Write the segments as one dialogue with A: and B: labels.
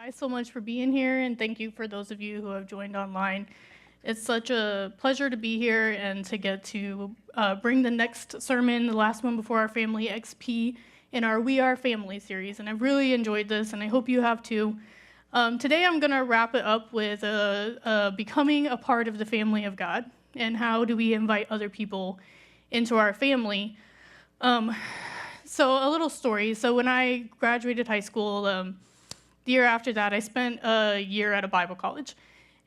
A: guys so much for being here, and thank you for those of you who have joined online. It's such a pleasure to be here and to get to bring the next sermon, the last one before our Family XP, in our We Are Family series. And I've really enjoyed this, and I hope you have too. Today I'm going to wrap it up with becoming a part of the family of God, and how do we invite other people into our family. So a little story. So when I graduated high school, the year after that, I spent a year at a Bible college.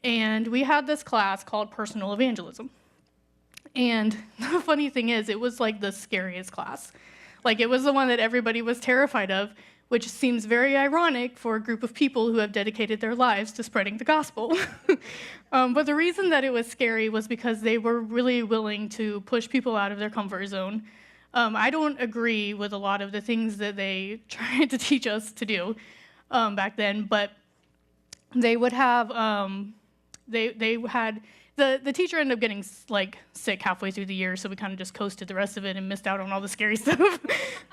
A: And we had this class called Personal Evangelism. And the funny thing is, it was like the scariest class. Like, it was the one that everybody was terrified of, which seems very ironic for a group of people who have dedicated their lives to spreading the gospel. But the reason that it was scary was because they were really willing to push people out of their comfort zone. I don't agree with a lot of the things that they tried to teach us to do back then, but they would have, they had, the teacher ended up getting like sick halfway through the year, so we kind of just coasted the rest of it and missed out on all the scary stuff.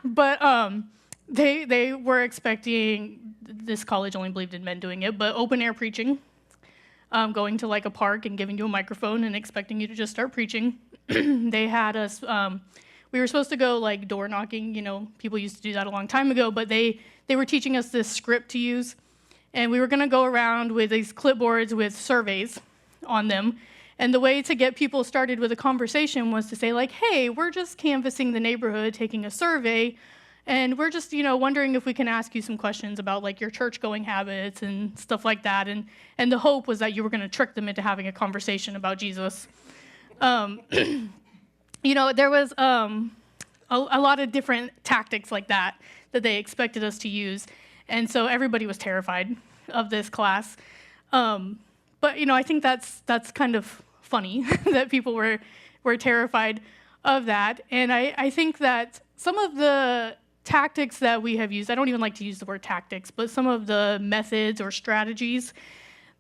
A: But they were expecting, this college only believed in men doing it, but open air preaching, going to like a park and giving you a microphone and expecting you to just start preaching. They had us, we were supposed to go like door knocking, people used to do that a long time ago, but they were teaching us this script to use, and we were gonna go around with these clipboards with surveys on them. And the way to get people started with a conversation was to say like, hey, we're just canvassing the neighborhood, taking a survey, and we're just, wondering if we can ask you some questions about like your church-going habits and stuff like that. And the hope was that you were gonna trick them into having a conversation about Jesus. There was a lot of different tactics like that they expected us to use. And so everybody was terrified of this class. But I think that's kind of funny that people were terrified of that. And I think that some of the tactics that we have used, I don't even like to use the word tactics, but some of the methods or strategies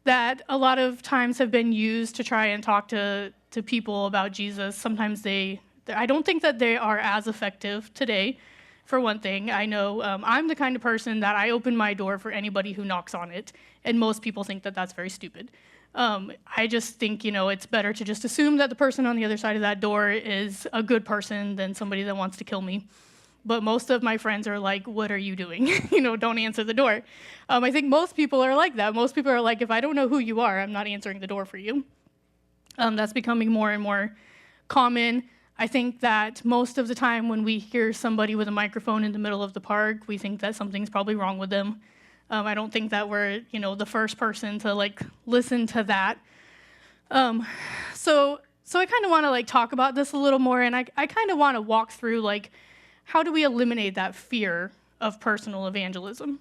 A: that a lot of times have been used to try and talk to people about Jesus, sometimes I don't think that they are as effective today. For one thing, I know I'm the kind of person that I open my door for anybody who knocks on it, and most people think that that's very stupid. I just think, it's better to just assume that the person on the other side of that door is a good person than somebody that wants to kill me. But most of my friends are like, what are you doing? Don't answer the door. I think most people are like that. Most people are like, if I don't know who you are, I'm not answering the door for you. That's becoming more and more common. I think that most of the time when we hear somebody with a microphone in the middle of the park, we think that something's probably wrong with them. I don't think that we're, the first person to like listen to that. So I kind of want to like talk about this a little more, and I kind of want to walk through like, how do we eliminate that fear of personal evangelism?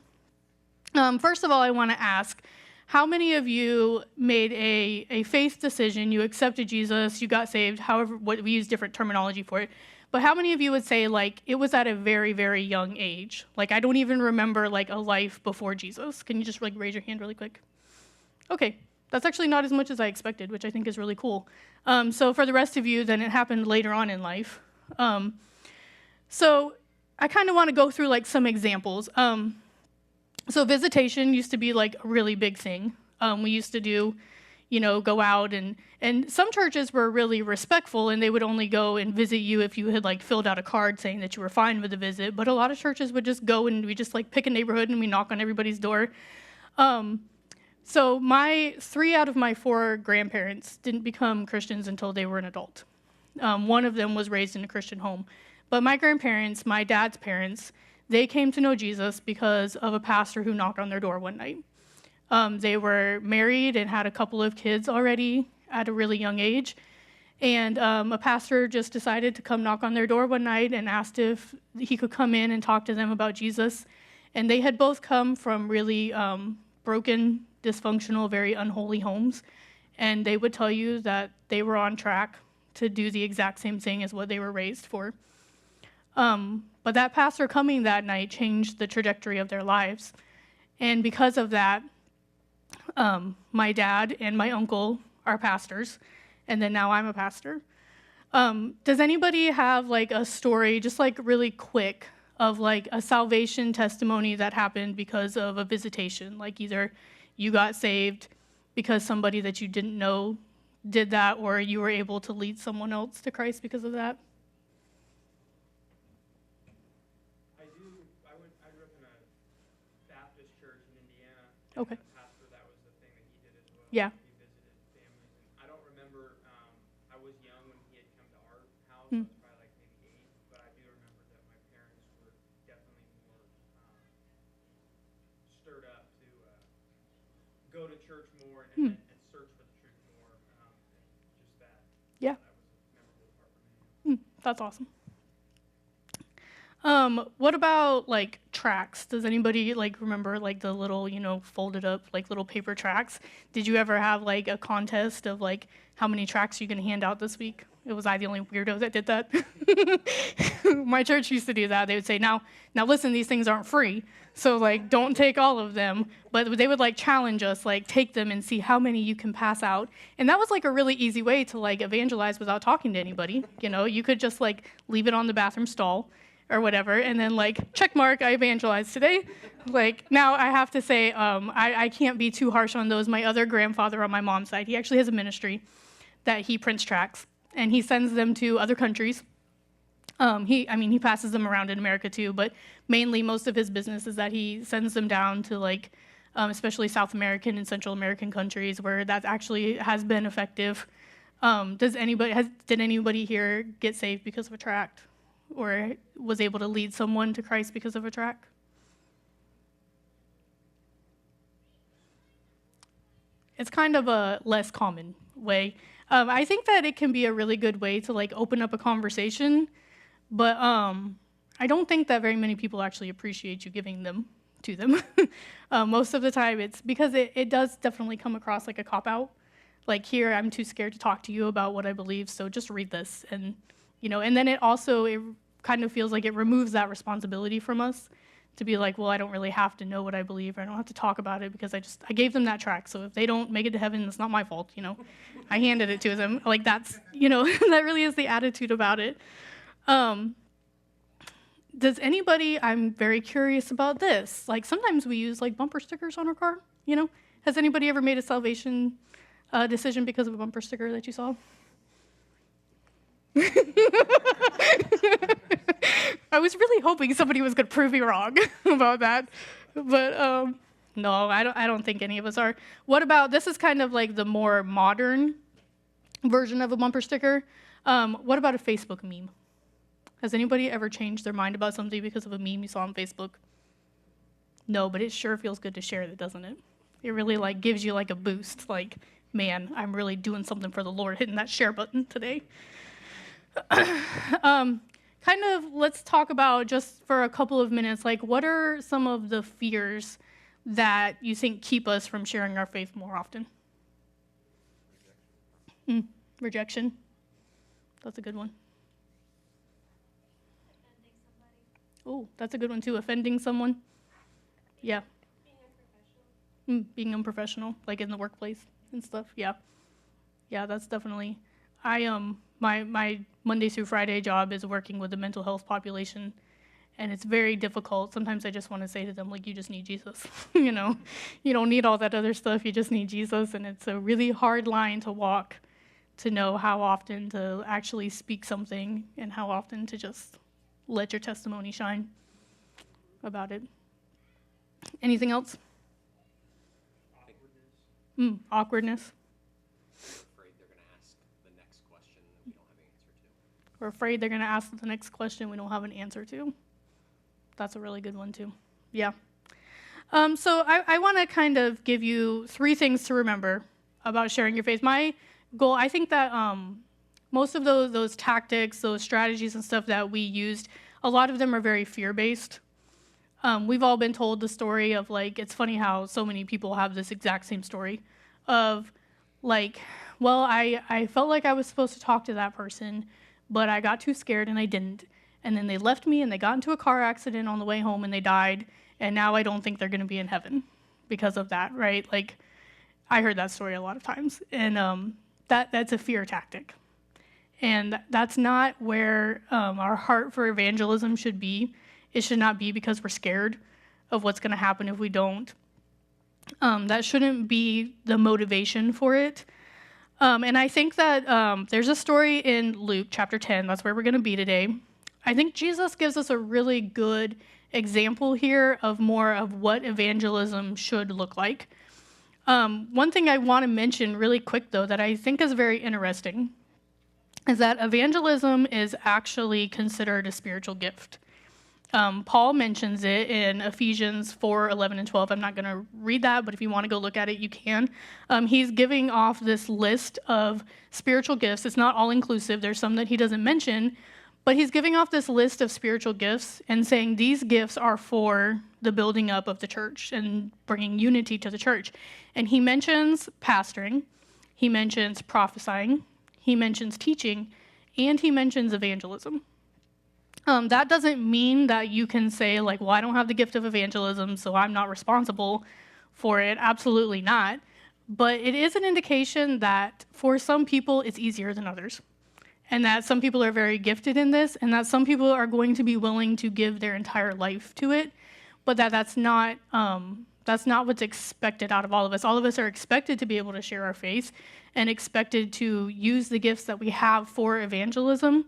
A: First of all, I want to ask, how many of you made a faith decision, you accepted Jesus, you got saved, however, we use different terminology for it, but how many of you would say like it was at a very, very young age? Like I don't even remember like a life before Jesus. Can you just like raise your hand really quick? Okay, that's actually not as much as I expected, which I think is really cool. So for the rest of you, then it happened later on in life. So I kind of want to go through like some examples. So visitation used to be like a really big thing. We used to do, go out and some churches were really respectful, and they would only go and visit you if you had like filled out a card saying that you were fine with the visit. But a lot of churches would just go and we just like pick a neighborhood and we knock on everybody's door. So 3 out of my 4 grandparents didn't become Christians until they were an adult. One of them was raised in a Christian home. But my grandparents, my dad's parents, they came to know Jesus because of a pastor who knocked on their door one night. They were married and had a couple of kids already at a really young age. And a pastor just decided to come knock on their door one night and asked if he could come in and talk to them about Jesus. And they had both come from really broken, dysfunctional, very unholy homes. And they would tell you that they were on track to do the exact same thing as what they were raised for. But that pastor coming that night changed the trajectory of their lives. And because of that, my dad and my uncle are pastors, and then now I'm a pastor. Does anybody have like a story, just like really quick, of like a salvation testimony that happened because of a visitation. Like either you got saved because somebody that you didn't know did that, or you were able to lead someone else to Christ because of that.
B: I grew up in a Baptist church in Indiana.
A: Okay.
B: And the pastor, that was the thing that he did as well.
A: Yeah.
B: He visited families. And I don't remember, I was young when he had come to our house. I was probably like maybe 8. But I do remember that my parents were definitely more stirred up to go to church more and search for the truth more. And just that.
A: Yeah.
B: That was a memorable part for me.
A: That's awesome. What about like tracts? Does anybody like remember like the little, folded up like little paper tracts? Did you ever have like a contest of like how many tracts you can hand out this week? Was I the only weirdo that did that? My church used to do that. They would say, now listen, these things aren't free, so like don't take all of them. But they would like challenge us, like take them and see how many you can pass out. And that was like a really easy way to like evangelize without talking to anybody. You could just like leave it on the bathroom stall or whatever, and then like, check mark, I evangelized today. Like, now I have to say, I can't be too harsh on those. My other grandfather on my mom's side, he actually has a ministry that he prints tracts, and he sends them to other countries. He passes them around in America too, but mainly most of his business is that he sends them down to like, especially South American and Central American countries where that actually has been effective. Did anybody here get saved because of a tract? Or was able to lead someone to Christ because of a tract? It's kind of a less common way. I think that it can be a really good way to like open up a conversation, but I don't think that very many people actually appreciate you giving them to them. Most of the time it's because it does definitely come across like a cop-out. Like, here, I'm too scared to talk to you about what I believe, so just read this. And then it kind of feels like it removes that responsibility from us to be like, well, I don't really have to know what I believe, or I don't have to talk about it because I gave them that tract. So if they don't make it to heaven, it's not my fault, I handed it to them. Like, that's, that really is the attitude about it. Does anybody, I'm very curious about this. Like, sometimes we use like bumper stickers on our car, Has anybody ever made a salvation decision because of a bumper sticker that you saw? I was really hoping somebody was going to prove me wrong about that, but no, I don't think any of us are. What about, this is kind of like the more modern version of a bumper sticker. What about a Facebook meme? Has anybody ever changed their mind about something because of a meme you saw on Facebook? No, but it sure feels good to share that, doesn't it? It really like gives you like a boost, like, man, I'm really doing something for the Lord, hitting that share button today. Kind of, let's talk about, just for a couple of minutes, like, what are some of the fears that you think keep us from sharing our faith more often? Rejection. That's a good one.
C: Offending somebody.
A: Oh, that's a good one too. Offending someone. Yeah. Being unprofessional, like in the workplace and stuff. Yeah. Yeah, that's definitely. My Monday through Friday job is working with the mental health population, and it's very difficult. Sometimes I just want to say to them, like, you just need Jesus. You don't need all that other stuff. You just need Jesus, and it's a really hard line to walk, to know how often to actually speak something and how often to just let your testimony shine about it. Anything else? Awkwardness. We're afraid they're going to ask the next question we don't have an answer to. That's a really good one, too. Yeah. So I want to kind of give you 3 things to remember about sharing your faith. My goal, I think that most of those tactics, those strategies and stuff that we used, a lot of them are very fear-based. We've all been told the story of, like, it's funny how so many people have this exact same story of, like, well, I felt like I was supposed to talk to that person, but I got too scared and I didn't. And then they left me and they got into a car accident on the way home and they died. And now I don't think they're going to be in heaven because of that, right? Like, I heard that story a lot of times. And that's a fear tactic. And that's not where our heart for evangelism should be. It should not be because we're scared of what's going to happen if we don't. That shouldn't be the motivation for it. And I think that there's a story in Luke chapter 10. That's where we're going to be today. I think Jesus gives us a really good example here of more of what evangelism should look like. One thing I want to mention really quick, though, that I think is very interesting is that evangelism is actually considered a spiritual gift. Paul mentions it in Ephesians 4, 11, and 12. I'm not going to read that, but if you want to go look at it, you can. He's giving off this list of spiritual gifts. It's not all-inclusive. There's some that he doesn't mention, but he's giving off this list of spiritual gifts and saying these gifts are for the building up of the church and bringing unity to the church. And he mentions pastoring, he mentions prophesying, he mentions teaching, and he mentions evangelism. That doesn't mean that you can say, like, well, I don't have the gift of evangelism, so I'm not responsible for it. Absolutely not. But it is an indication that for some people, it's easier than others. And that some people are very gifted in this, and that some people are going to be willing to give their entire life to it, but that's not what's expected out of all of us. All of us are expected to be able to share our faith and expected to use the gifts that we have for evangelism.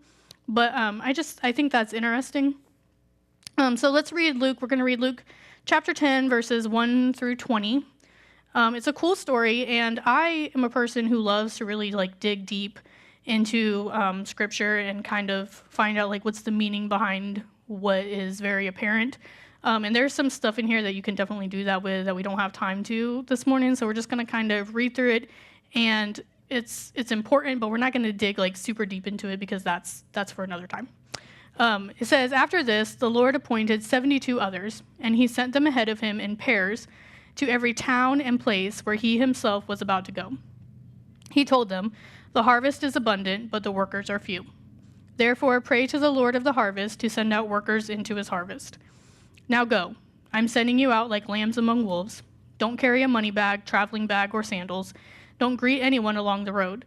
A: But I think that's interesting. So let's read Luke. We're going to read Luke chapter 10, verses 1 through 20. It's a cool story, and I am a person who loves to really dig deep into scripture and kind of find out what's the meaning behind what is very apparent. And there's some stuff in here that you can definitely do that with that we don't have time to this morning. So we're just going to kind of read through it, and it's important, but we're not going to dig super deep into it because that's for another time. It says, after this, the Lord appointed 72 others, and he sent them ahead of him in pairs to every town and place where he himself was about to go. He told them, the harvest is abundant, but the workers are few. Therefore, pray to the Lord of the harvest to send out workers into his harvest. Now go. I'm sending you out like lambs among wolves. Don't carry a money bag, traveling bag, or sandals. Don't greet anyone along the road.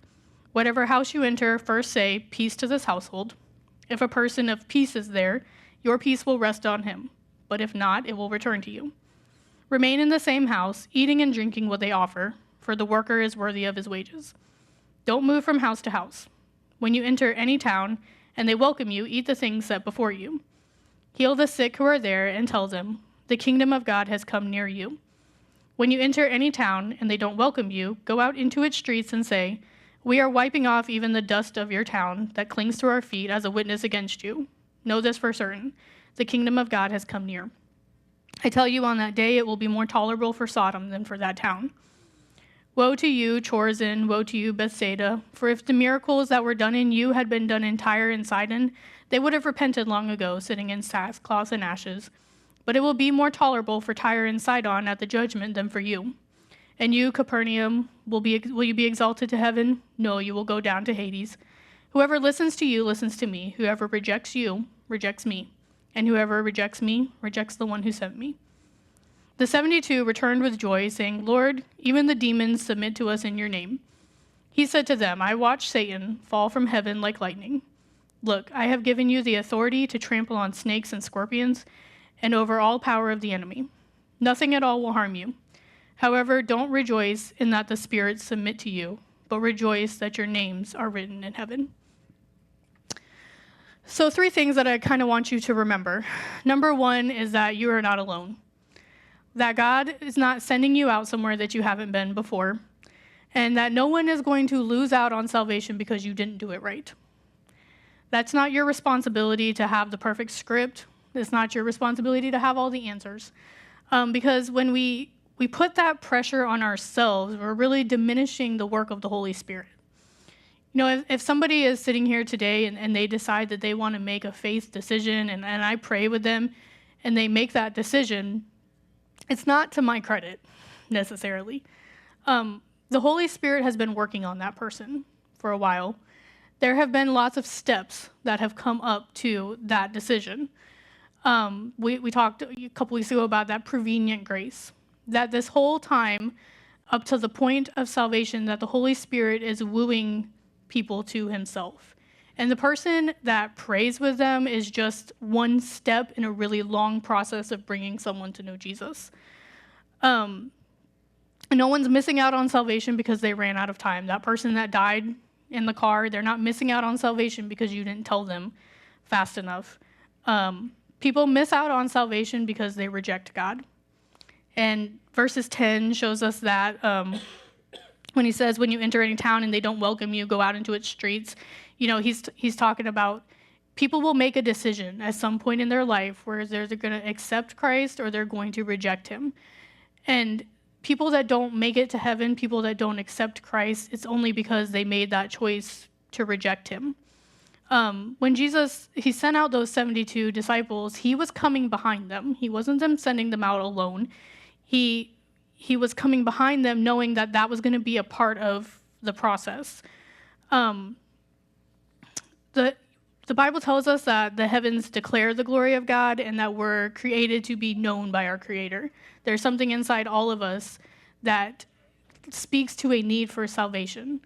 A: Whatever house you enter, first say, peace to this household. If a person of peace is there, your peace will rest on him. But if not, it will return to you. Remain in the same house, eating and drinking what they offer, for the worker is worthy of his wages. Don't move from house to house. When you enter any town and they welcome you, eat the things set before you. Heal the sick who are there and tell them, the kingdom of God has come near you. When you enter any town and they don't welcome you, go out into its streets and say, we are wiping off even the dust of your town that clings to our feet as a witness against you. Know this for certain, the kingdom of God has come near. I tell you, on that day it will be more tolerable for Sodom than for that town. Woe to you, Chorazin, woe to you, Bethsaida, for if the miracles that were done in you had been done in Tyre and Sidon, they would have repented long ago, sitting in sackcloth and ashes. But it will be more tolerable for Tyre and Sidon at the judgment than for you. And you, Capernaum, will you be exalted to heaven? No, you will go down to Hades. Whoever listens to you listens to me. Whoever rejects you rejects me. And whoever rejects me rejects the one who sent me. The 72 returned with joy, saying, Lord, even the demons submit to us in your name. He said to them, I watched Satan fall from heaven like lightning. Look, I have given you the authority to trample on snakes and scorpions and over all power of the enemy. Nothing at all will harm you. However, don't rejoice in that the spirits submit to you, but rejoice that your names are written in heaven. So 3 things that I kind of want you to remember. Number 1 is that you are not alone. That God is not sending you out somewhere that you haven't been before, and that no one is going to lose out on salvation because you didn't do it right. That's not your responsibility to have the perfect script. It's not your responsibility to have all the answers. Because when we put that pressure on ourselves, we're really diminishing the work of the Holy Spirit. You know, if somebody is sitting here today and they decide that they want to make a faith decision, and I pray with them, and they make that decision, it's not to my credit, necessarily. The Holy Spirit has been working on that person for a while. There have been lots of steps that have come up to that decision. We talked a couple weeks ago about that prevenient grace, that this whole time up to the point of salvation that the Holy Spirit is wooing people to himself. And the person that prays with them is just one step in a really long process of bringing someone to know Jesus. And no one's missing out on salvation because they ran out of time. That person that died in the car, they're not missing out on salvation because you didn't tell them fast enough. People miss out on salvation because they reject God. And verses 10 shows us that when he says, when you enter any town and they don't welcome you, go out into its streets. He's talking about people will make a decision at some point in their life where they're going to accept Christ or they're going to reject him. And people that don't make it to heaven, people that don't accept Christ, it's only because they made that choice to reject him. When Jesus, he sent out those 72 disciples, he was coming behind them. He wasn't them sending them out alone. He was coming behind them knowing that that was going to be a part of the process. The Bible tells us that the heavens declare the glory of God and that we're created to be known by our Creator. There's something inside all of us that speaks to a need for salvation.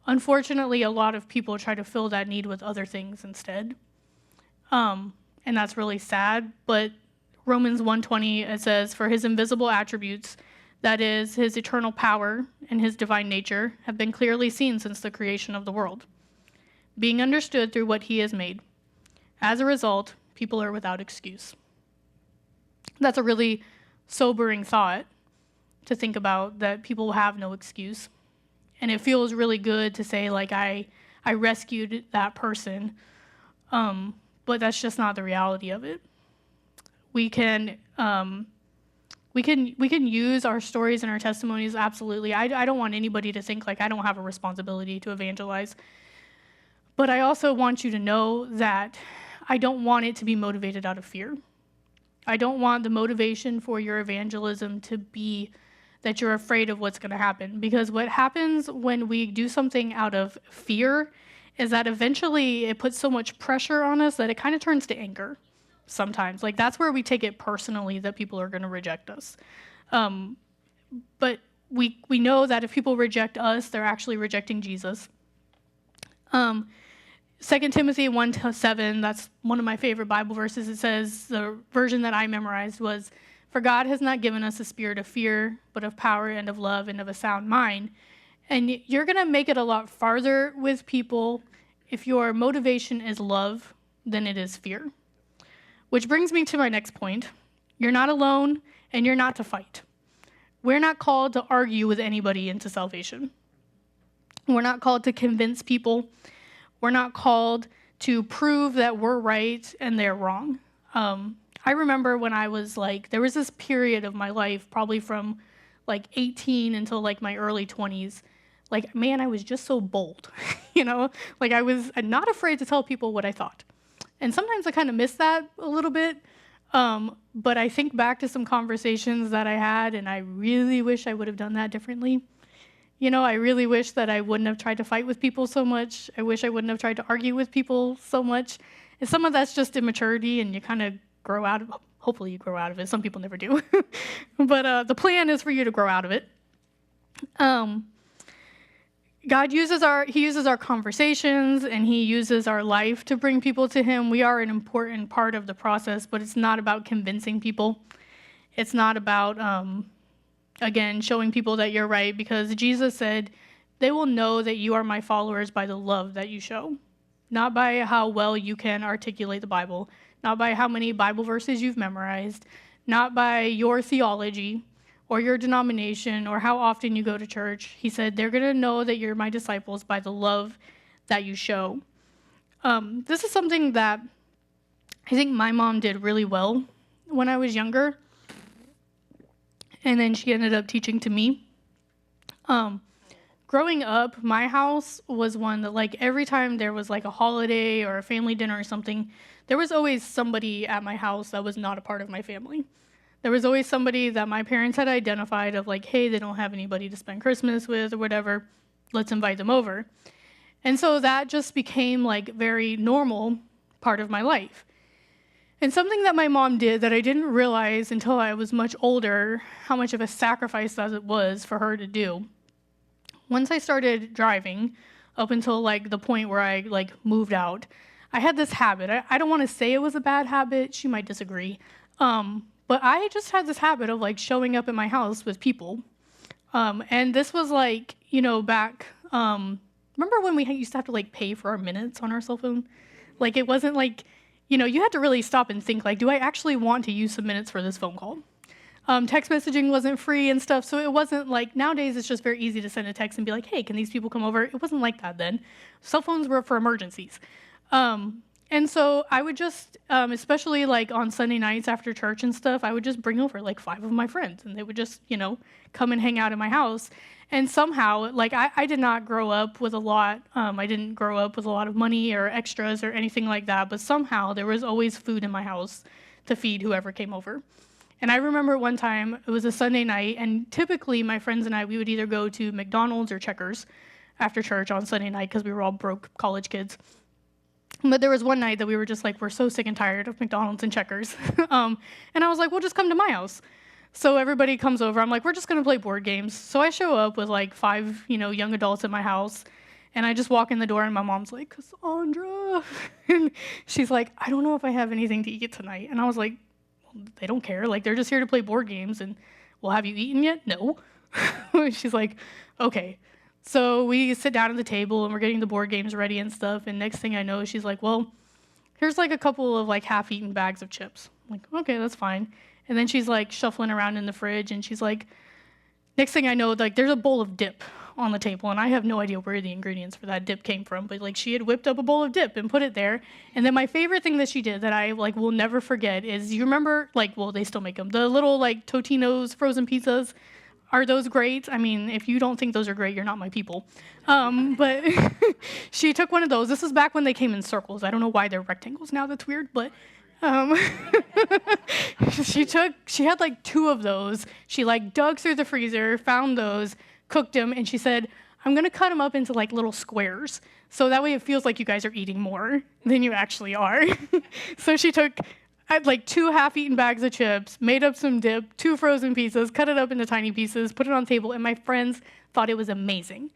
A: Unfortunately, a lot of people try to fill that need with other things instead. And that's really sad. But Romans 1:20, it says, for his invisible attributes, that is, his eternal power and his divine nature, have been clearly seen since the creation of the world, being understood through what he has made. As a result, people are without excuse. That's a really sobering thought to think about, that people have no excuse. And it feels really good to say, like, I rescued that person. But that's just not the reality of it. We can use our stories and our testimonies, absolutely. I don't want anybody to think like I don't have a responsibility to evangelize. But I also want you to know that I don't want it to be motivated out of fear. I don't want the motivation for your evangelism to be that you're afraid of what's going to happen. Because what happens when we do something out of fear is that eventually it puts so much pressure on us that it kind of turns to anger sometimes. Like, that's where we take it personally that people are going to reject us. But we know that if people reject us, they're actually rejecting Jesus. 2 Timothy 1:7, that's one of my favorite Bible verses. It says, the version that I memorized was, for God has not given us a spirit of fear, but of power and of love and of a sound mind. And you're going to make it a lot farther with people if your motivation is love than it is fear. Which brings me to my next point. You're not alone, and you're not to fight. We're not called to argue with anybody into salvation. We're not called to convince people. We're not called to prove that we're right and they're wrong. I remember when I was there was this period of my life, probably from 18 until my early 20s. I was just so bold, I was not afraid to tell people what I thought. And sometimes I kind of miss that a little bit. But I think back to some conversations that I had, and I really wish I would have done that differently. I really wish that I wouldn't have tried to fight with people so much. I wish I wouldn't have tried to argue with people so much. And some of that's just immaturity, and you kind of grow out of it. Hopefully you grow out of it. Some people never do. But the plan is for you to grow out of it. God uses our conversations, and he uses our life to bring people to him. We are an important part of the process, but it's not about convincing people. It's not about, again, showing people that you're right, because Jesus said, they will know that you are my followers by the love that you show, not by how well you can articulate the Bible, not by how many Bible verses you've memorized, not by your theology or your denomination or how often you go to church. He said, they're going to know that you're my disciples by the love that you show. This is something that I think my mom did really well when I was younger. And then she ended up teaching to me. Growing up, my house was one that every time there was a holiday or a family dinner or something, there was always somebody at my house that was not a part of my family. There was always somebody that my parents had identified of hey, they don't have anybody to spend Christmas with or whatever. Let's invite them over. And so that just became very normal part of my life. And something that my mom did that I didn't realize until I was much older, how much of a sacrifice that it was for her to do. Once I started driving, up until like the point where I like moved out. I had this habit. I don't want to say it was a bad habit. She might disagree. But I just had this habit of like showing up at my house with people. And this was like, back, remember when we used to have to like pay for our minutes on our cell phone? Like it wasn't like, you had to really stop and think like, do I actually want to use some minutes for this phone call? Text messaging wasn't free and stuff, so it wasn't like, nowadays it's just very easy to send a text and be like, hey, can these people come over? It wasn't like that then. Cell phones were for emergencies. And so I would just, especially like on Sunday nights after church and stuff, I would just bring over like 5 of my friends and they would just, come and hang out in my house. And somehow, like I did not grow up with a lot. I didn't grow up with a lot of money or extras or anything like that, but somehow there was always food in my house to feed whoever came over. And I remember one time, it was a Sunday night, and typically my friends and I, we would either go to McDonald's or Checkers after church on Sunday night because we were all broke college kids. But there was one night that we were just like, we're so sick and tired of McDonald's and Checkers. And I was like, well, just come to my house. So everybody comes over. I'm like, we're just going to play board games. So I show up with like 5, young adults at my house. And I just walk in the door and my mom's like, Cassandra. And she's like, I don't know if I have anything to eat tonight. And I was like, well, they don't care. Like, they're just here to play board games. And, well, have you eaten yet? No. She's like, okay. So we sit down at the table and we're getting the board games ready and stuff. And next thing I know, she's like, well, here's like a couple of like half-eaten bags of chips. I'm like, okay, that's fine. And then she's like shuffling around in the fridge and she's like, next thing I know, like there's a bowl of dip on the table and I have no idea where the ingredients for that dip came from, but like she had whipped up a bowl of dip and put it there. And then my favorite thing that she did that I like will never forget is, you remember like, well, they still make them, the little like Totino's frozen pizzas. Are those great? I mean, if you don't think those are great, you're not my people. But she took one of those. This is back when they came in circles. I don't know why they're rectangles now. That's weird. But she had like 2 of those. She like dug through the freezer, found those, cooked them, and she said, I'm going to cut them up into like little squares. So that way it feels like you guys are eating more than you actually are. So she took like 2 half-eaten bags of chips, made up some dip, 2 frozen pizzas, cut it up into tiny pieces, put it on the table, and my friends thought it was amazing.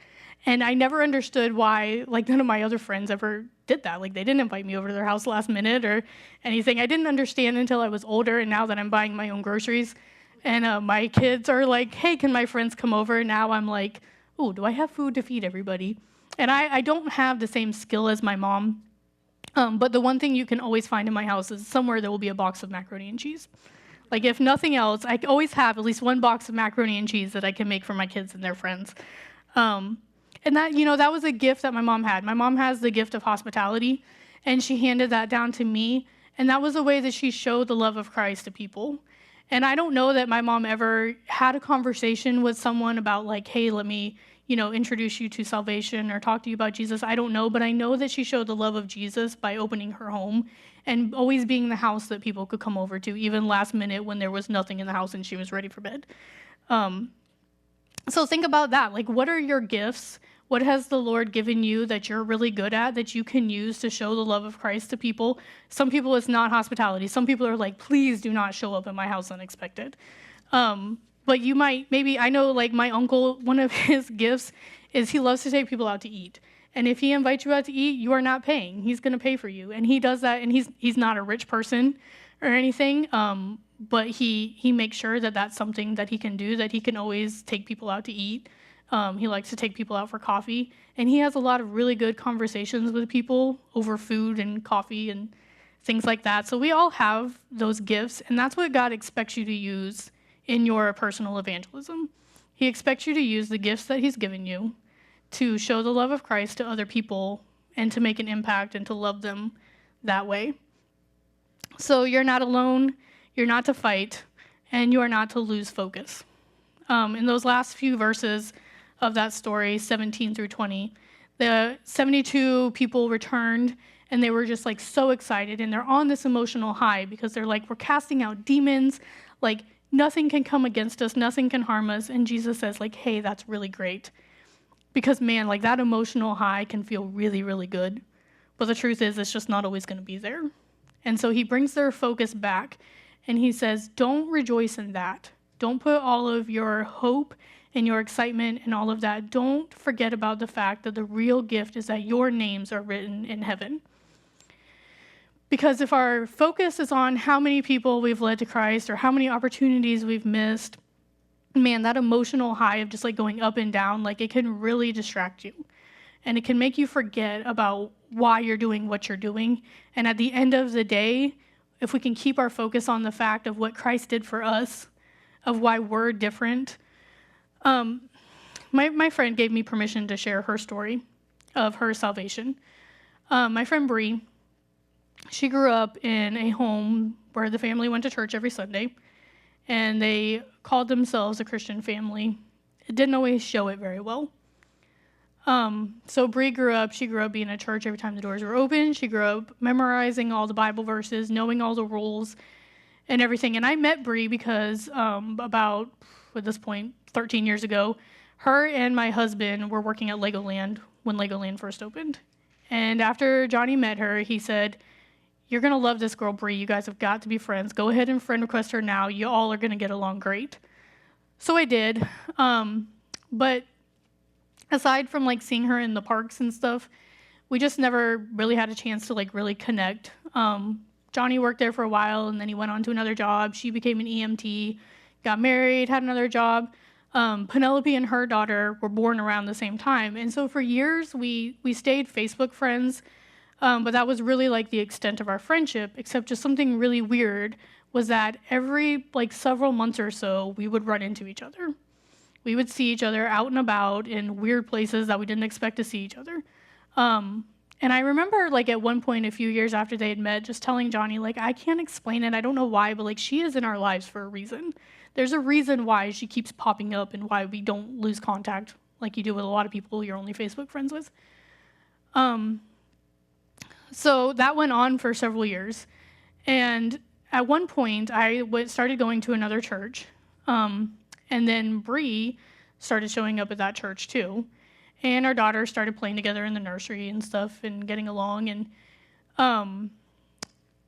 A: And I never understood why, like, none of my other friends ever did that. Like, they didn't invite me over to their house last minute or anything. I didn't understand until I was older, and now that I'm buying my own groceries, and my kids are like, hey, can my friends come over? Now I'm like, oh, do I have food to feed everybody? And I don't have the same skill as my mom. But the one thing you can always find in my house is somewhere there will be a box of macaroni and cheese. Like, if nothing else, I always have at least 1 box of macaroni and cheese that I can make for my kids and their friends. And that, that was a gift that my mom had. My mom has the gift of hospitality, and she handed that down to me. And that was a way that she showed the love of Christ to people. And I don't know that my mom ever had a conversation with someone about like, hey, let me, introduce you to salvation or talk to you about Jesus. I don't know, but I know that she showed the love of Jesus by opening her home and always being the house that people could come over to, even last minute when there was nothing in the house and she was ready for bed. So think about that. Like, what are your gifts? What has the Lord given you that you're really good at that you can use to show the love of Christ to people? Some people, it's not hospitality. Some people are like, please do not show up at my house unexpected. But you might, maybe, I know like my uncle, one of his gifts is he loves to take people out to eat. And if he invites you out to eat, you are not paying. He's going to pay for you. And he does that, and he's not a rich person or anything, but he makes sure that that's something that he can do, that he can always take people out to eat. He likes to take people out for coffee. And he has a lot of really good conversations with people over food and coffee and things like that. So we all have those gifts, and that's what God expects you to use in your personal evangelism. He expects you to use the gifts that he's given you to show the love of Christ to other people and to make an impact and to love them that way. So you're not alone, you're not to fight, and you are not to lose focus. In those last few verses of that story, 17 through 20, the 72 people returned, and they were just like so excited, and they're on this emotional high because they're like, we're casting out demons, like nothing can come against us, nothing can harm us. And Jesus says like, hey, that's really great. Because man, like that emotional high can feel really, really good. But the truth is, it's just not always going to be there. And so he brings their focus back and he says, don't rejoice in that. Don't put all of your hope and your excitement and all of that. Don't forget about the fact that the real gift is that your names are written in heaven. Because if our focus is on how many people we've led to Christ or how many opportunities we've missed, man, that emotional high of just like going up and down, like it can really distract you. And it can make you forget about why you're doing what you're doing. And at the end of the day, if we can keep our focus on the fact of what Christ did for us, of why we're different. My friend gave me permission to share her story of her salvation. My friend Bree, she grew up in a home where the family went to church every Sunday, and they called themselves a Christian family. It didn't always show it very well. So Bree grew up being at church every time the doors were open. She grew up memorizing all the Bible verses, knowing all the rules and everything. And I met Bree because about, at this point, 13 years ago, her and my husband were working at Legoland when Legoland first opened. And after Johnny met her, he said, "You're going to love this girl, Bree. You guys have got to be friends. Go ahead and friend request her now. You all are going to get along great." So I did. But aside from like seeing her in the parks and stuff, we just never really had a chance to like really connect. Johnny worked there for a while, and then he went on to another job. She became an EMT, got married, had another job. Penelope and her daughter were born around the same time. And so for years, we stayed Facebook friends, but that was really like the extent of our friendship, except just something really weird was that every like several months or so, we would run into each other. We would see each other out and about in weird places that we didn't expect to see each other. And I remember like at one point a few years after they had met, just telling Johnny, like, I can't explain it. I don't know why, but like she is in our lives for a reason. There's a reason why she keeps popping up and why we don't lose contact like you do with a lot of people you're only Facebook friends with. So that went on for several years. And at one point, I started going to another church. And then Bree started showing up at that church too. And our daughter started playing together in the nursery and stuff and getting along. And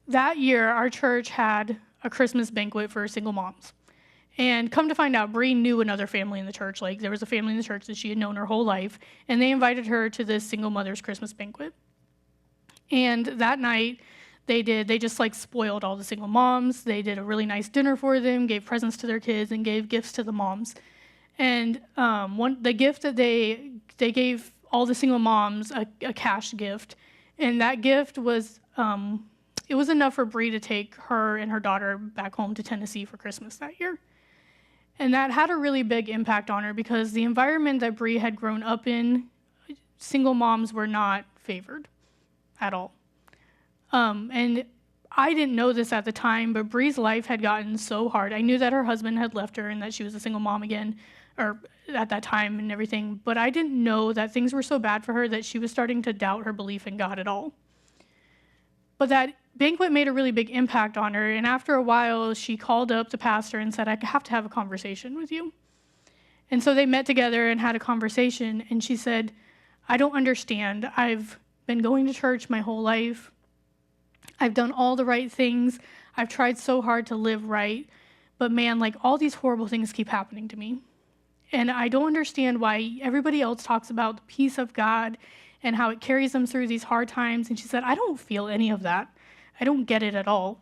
A: that year, our church had a Christmas banquet for single moms. And come to find out, Bree knew another family in the church. Like, there was a family in the church that she had known her whole life. And they invited her to this single mother's Christmas banquet. And that night, they just like spoiled all the single moms. They did a really nice dinner for them, gave presents to their kids, and gave gifts to the moms. And the gift that they gave all the single moms a cash gift. And that gift was, it was enough for Bree to take her and her daughter back home to Tennessee for Christmas that year. And that had a really big impact on her because the environment that Bree had grown up in, single moms were not favored at all. And I didn't know this at the time, but Bree's life had gotten so hard. I knew that her husband had left her and that she was a single mom again, or at that time and everything, but I didn't know that things were so bad for her that she was starting to doubt her belief in God at all. But that banquet made a really big impact on her, and after a while, she called up the pastor and said, "I have to have a conversation with you." And so they met together and had a conversation, and she said, "I don't understand. I've been going to church my whole life. I've done all the right things. I've tried so hard to live right, but man, like all these horrible things keep happening to me. And I don't understand why everybody else talks about the peace of God and how it carries them through these hard times." And she said, "I don't feel any of that. I don't get it at all."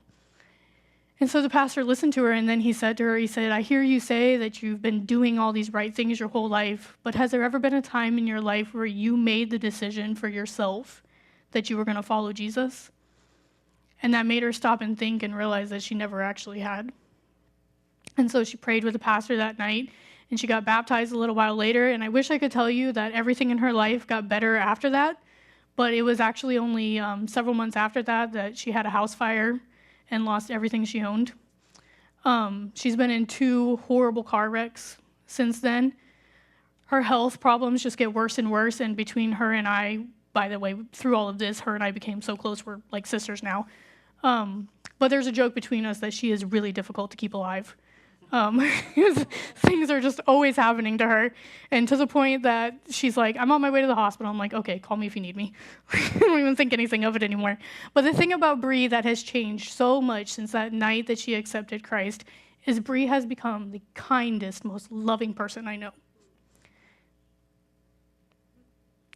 A: And so the pastor listened to her, and then he said to her, "I hear you say that you've been doing all these right things your whole life, but has there ever been a time in your life where you made the decision for yourself that you were going to follow Jesus?" And that made her stop and think and realize that she never actually had. And so she prayed with the pastor that night, and she got baptized a little while later. And I wish I could tell you that everything in her life got better after that, but it was actually only several months after that she had a house fire and lost everything she owned. She's been in 2 horrible car wrecks since then. Her health problems just get worse and worse, and between her and I, by the way, through all of this, her and I became so close, we're like sisters now. But there's a joke between us that she is really difficult to keep alive. Things are just always happening to her, and to the point that she's like, "I'm on my way to the hospital." I'm like, "Okay, call me if you need me." I don't even think anything of it anymore. But the thing about Bree that has changed so much since that night that she accepted Christ is Bree has become the kindest, most loving person I know.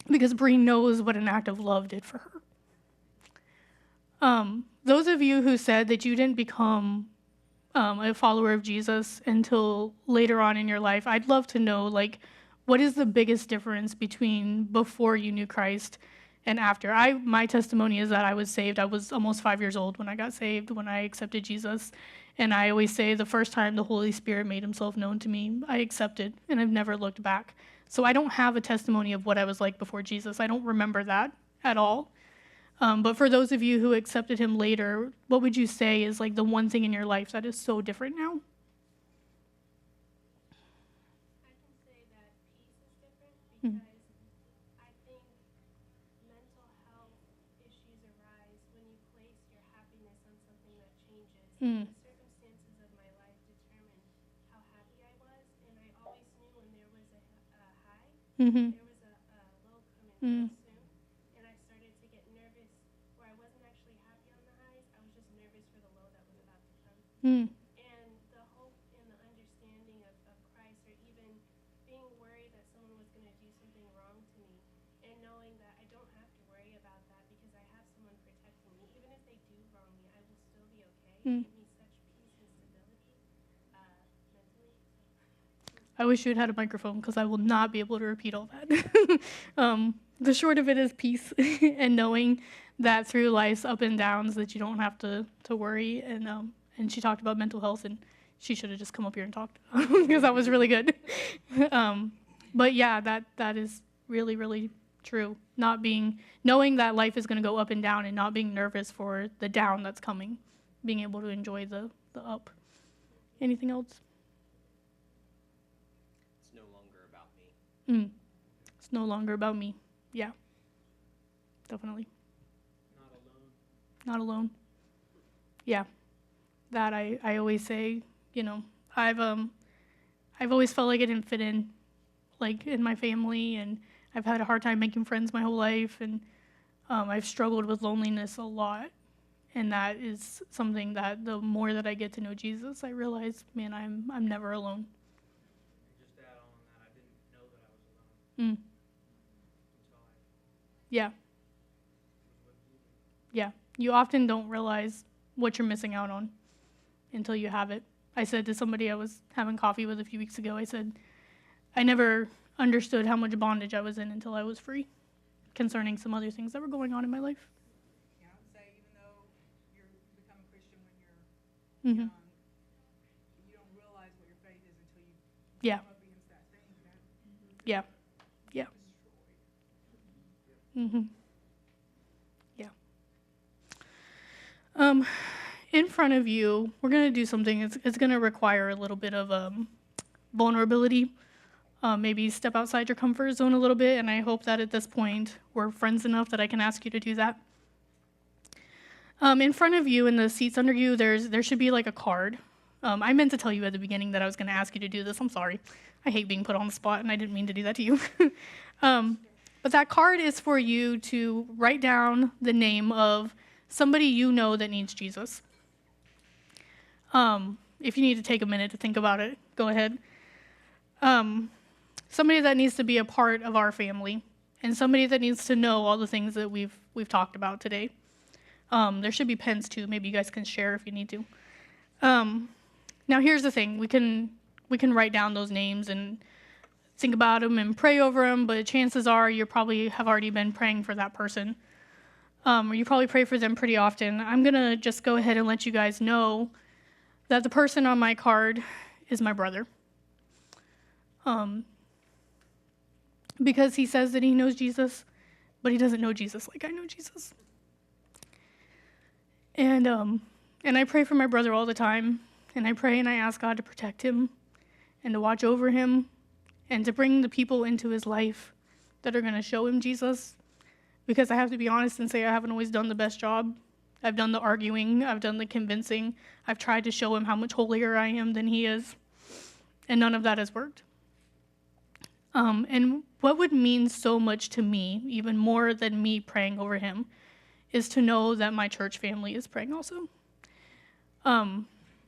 A: Because Bree knows what an act of love did for her. Those of you who said that you didn't become a follower of Jesus until later on in your life, I'd love to know, like, what is the biggest difference between before you knew Christ and after? My testimony is that I was saved. I was almost 5 years old when I got saved, when I accepted Jesus. And I always say the first time the Holy Spirit made himself known to me, I accepted, and I've never looked back. So I don't have a testimony of what I was like before Jesus. I don't remember that at all. But for those of you who accepted him later, what would you say is like the one thing in your life that is so different now?
C: I can say that peace is different because I think mental health issues arise when you place your happiness on something that changes.
A: Mm.
C: The circumstances of my life determined how happy I was, and I always knew when there was a high,
A: Mm-hmm.
C: there was a low coming real soon, and I started to get nervous where I wasn't actually happy on the highs. I was just nervous for the low that was about to come.
A: Mm.
C: And the hope and the understanding of Christ, or even being worried that someone was going to do something wrong to me, and knowing that I don't have to worry about that because I have someone protecting me. Even if they do wrong me, I will still be okay. It gave me such peace and stability mentally.
A: I wish you had had a microphone because I will not be able to repeat all that. The short of it is peace and knowing that through life's up and downs that you don't have to worry. And she talked about mental health, and she should have just come up here and talked because that was really good. But yeah, that is really, really true. Knowing that life is going to go up and down and not being nervous for the down that's coming, being able to enjoy the up. Anything else?
D: It's no longer about me.
A: It's no longer about me. Yeah, definitely.
B: Not alone.
A: Not alone. Yeah, that I always say, I've always felt like I didn't fit in, like in my family, and I've had a hard time making friends my whole life, and I've struggled with loneliness a lot, and that is something that the more that I get to know Jesus, I realize, man, I'm never alone.
B: Just to add on that, I didn't know that I was alone until I
A: Yeah.
B: was with Jesus.
A: Yeah, you often don't realize what you're missing out on until you have it. I said to somebody I was having coffee with a few weeks ago, I said, I never understood how much bondage I was in until I was free concerning some other things that were going on in my life.
E: Yeah, I would say even though you become a Christian when you're
A: Mm-hmm.
E: young, you don't realize what your faith is until you
A: Yeah,
E: come up against that thing that
A: yeah, yeah.
E: destroyed.
A: Mm-hmm. Yeah. In front of you, we're going to do something. It's going to require a little bit of vulnerability. Maybe step outside your comfort zone a little bit, and I hope that at this point we're friends enough that I can ask you to do that. In front of you, in the seats under you, there should be like a card. I meant to tell you at the beginning that I was going to ask you to do this. I'm sorry. I hate being put on the spot, and I didn't mean to do that to you. But that card is for you to write down the name of somebody you know that needs Jesus. If you need to take a minute to think about it, go ahead. Somebody that needs to be a part of our family, and somebody that needs to know all the things that we've talked about today. There should be pens too. Maybe you guys can share if you need to. Now here's the thing: we can write down those names and think about them and pray over them. But chances are you probably have already been praying for that person, or you probably pray for them pretty often. I'm gonna just go ahead and let you guys know that the person on my card is my brother. Because he says that he knows Jesus, but he doesn't know Jesus like I know Jesus. And I pray for my brother all the time, and I pray and I ask God to protect him and to watch over him and to bring the people into his life that are going to show him Jesus. Because I have to be honest and say I haven't always done the best job. I've done the arguing, I've done the convincing, I've tried to show him how much holier I am than he is, and none of that has worked. And what would mean so much to me, even more than me praying over him, is to know that my church family is praying also.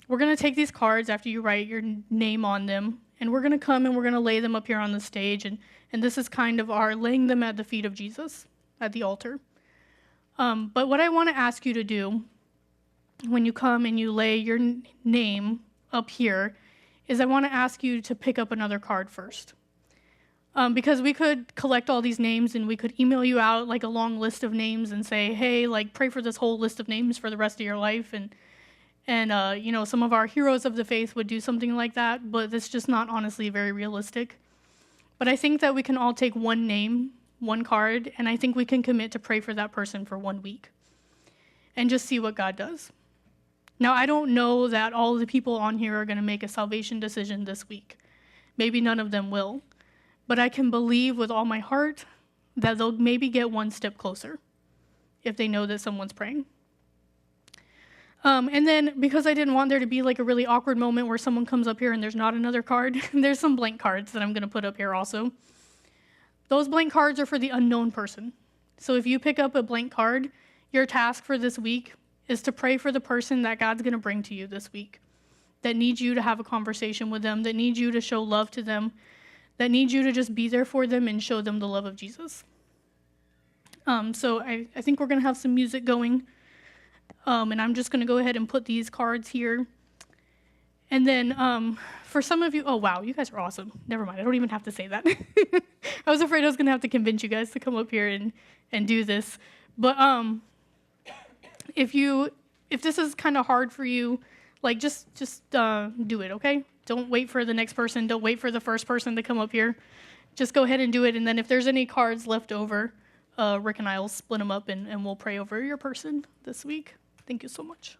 A: we're going to take these cards after you write your name on them, and we're going to come and we're going to lay them up here on the stage. And this is kind of our laying them at the feet of Jesus at the altar. But what I want to ask you to do when you come and you lay your name up here is I want to ask you to pick up another card first. Because we could collect all these names and we could email you out like a long list of names and say, hey, like pray for this whole list of names for the rest of your life. And some of our heroes of the faith would do something like that, but it's just not honestly very realistic. But I think that we can all take one name, one card, and I think we can commit to pray for that person for 1 week and just see what God does. Now, I don't know that all of the people on here are going to make a salvation decision this week. Maybe none of them will. But I can believe with all my heart that they'll maybe get one step closer if they know that someone's praying. And then because I didn't want there to be like a really awkward moment where someone comes up here and there's not another card, there's some blank cards that I'm going to put up here also. Those blank cards are for the unknown person. So if you pick up a blank card, your task for this week is to pray for the person that God's going to bring to you this week, that needs you to have a conversation with them, that needs you to show love to them, that needs you to just be there for them and show them the love of Jesus. So I think we're going to have some music going, and I'm just going to go ahead and put these cards here. And then for some of you, oh, wow, you guys are awesome. Never mind, I don't even have to say that. I was afraid I was going to have to convince you guys to come up here and do this. But if this is kind of hard for you, like just do it, okay? Don't wait for the next person. Don't wait for the first person to come up here. Just go ahead and do it. And then if there's any cards left over, Rick and I will split them up and we'll pray over your person this week. Thank you so much.